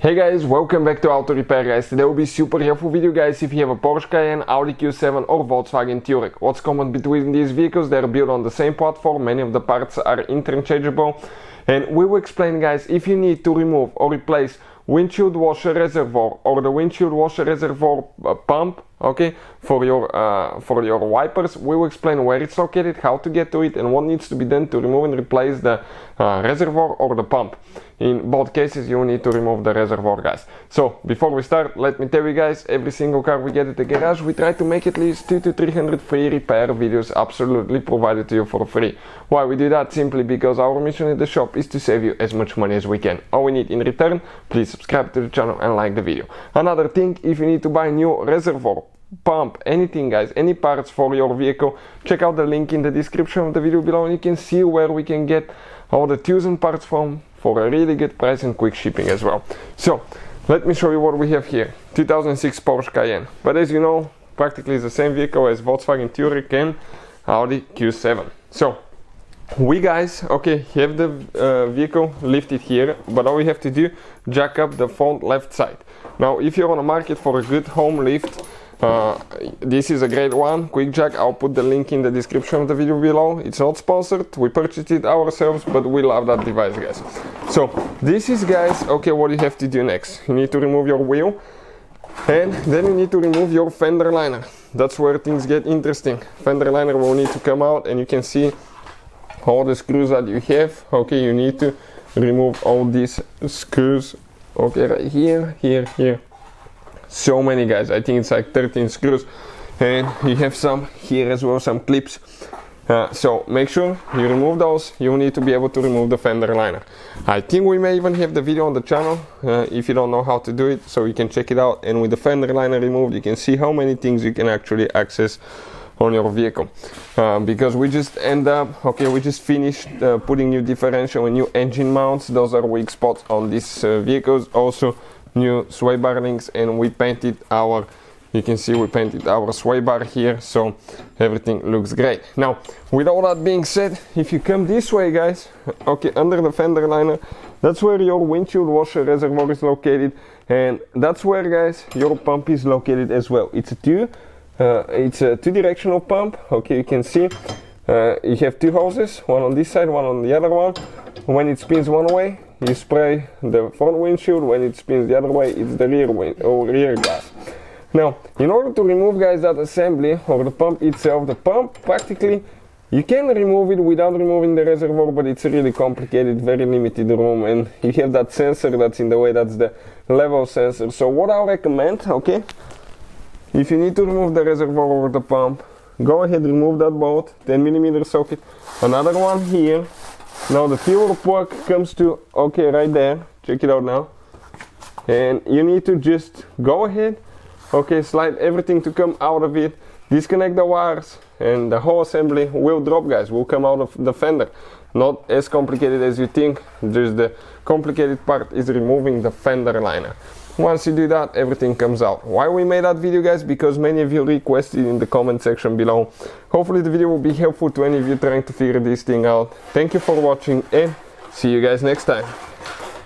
Hey guys, welcome back to Auto Repair guys. Today will be super helpful video guys if you have a Porsche Cayenne, Audi Q7 or Volkswagen Touareg. What's common between these vehicles? They're built on the same platform, many of the parts are interchangeable. And we will explain guys if you need to remove or replace windshield washer reservoir or the windshield washer reservoir pump, okay, for your wipers. We will explain where it's located, how to get to it, and what needs to be done to remove and replace the reservoir or the pump. In both cases you need to remove the reservoir guys. So before we start, let me tell you guys, every single car we get at the garage, we try to make at least 200 to 300 free repair videos absolutely provided to you for free. Why we do that? Simply because our mission at the shop is to save you as much money as we can. All we need in return, please subscribe to the channel and like the video. Another thing, if you need to buy new reservoir, pump, anything guys, any parts for your vehicle, check out the link in the description of the video below and you can see where we can get all the tools and parts from for a really good price and quick shipping as well. So let me show you what we have here. 2006 Porsche Cayenne, but as you know, practically it's the same vehicle as Volkswagen Touareg and Audi Q7. So we guys, okay, have the vehicle lifted here, but all we have to do, jack up the front left side. Now if you're on the market for a good home lift, this is a great one, quick jack. I'll put the link in the description of the video below. It's not sponsored, we purchased it ourselves, but we love that device guys. So this is guys, okay, what you have to do next. You need to remove your wheel and then you need to remove your fender liner. That's where things get interesting. Fender liner will need to come out and you can see all the screws that you have. Okay, you need to remove all these screws, okay, right here, here. So many guys, I think it's like 13 screws, and you have some here as well, some clips. So make sure you remove those. You need to be able to remove the fender liner. I think we may even have the video on the channel if you don't know how to do it, so you can check it out. And with the fender liner removed, you can see how many things you can actually access on your vehicle, because we just end up, okay, we just finished putting new differential and new engine mounts. Those are weak spots on these vehicles. Also new sway bar links, and we painted our, you can see we painted our sway bar here, so everything looks great. Now with all that being said, if you come this way guys, okay, under the fender liner, that's where your windshield washer reservoir is located, and that's where guys your pump is located as well. It's a two-directional pump, okay, you can see you have two hoses, one on this side, one on the other one. When it spins one way, you spray the front windshield. When it spins the other way, it's the rear glass. Now, in order to remove guys that assembly or the pump itself, the pump practically you can remove it without removing the reservoir, but it's really complicated, very limited room, and you have that sensor that's in the way, that's the level sensor. So what I'll recommend, okay, if you need to remove the reservoir or the pump, go ahead, remove that bolt, 10mm socket, another one here. Now the fuel plug comes to, okay, right there, check it out now, and you need to just go ahead, okay, slide everything to come out of it, disconnect the wires, and the whole assembly will drop guys, will come out of the fender. Not as complicated as you think, just the complicated part is removing the fender liner. Once you do that, everything comes out. Why we made that video guys? Because many of you requested in the comment section below. Hopefully the video will be helpful to any of you trying to figure this thing out. Thank you for watching and see you guys next time.